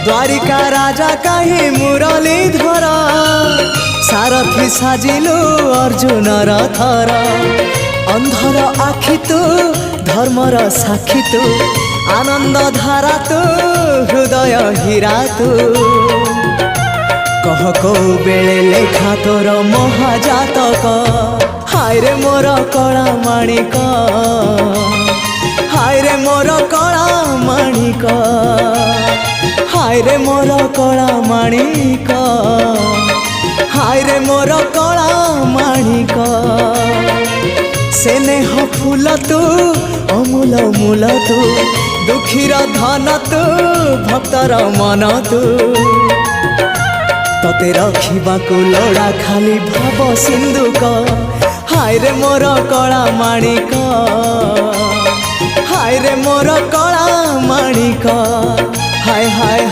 द्वारिका राजा कहीं मुरलीधर सारथी साजिलु अर्जुनर थर अंधर आखि तू धर्मर साक्षी तू आनंद धारा तू हृदय हीरा तू कह को बेले लेखा तोर महाजातक हाय रे मोर कला माणिक हाय रे मोर कला माणिक हाय रे मोर कला माणिक हाय रे मोर कला माणिक स्नेह फूल तू अमूल मूल तू दुखीर धन तू भक्तर मन तू तते रखिबाकू लोड़ा खाली भाव सिंधुक हाय रे मोर कला माणिक हाय रे मोर कला माणिक हाय हाय।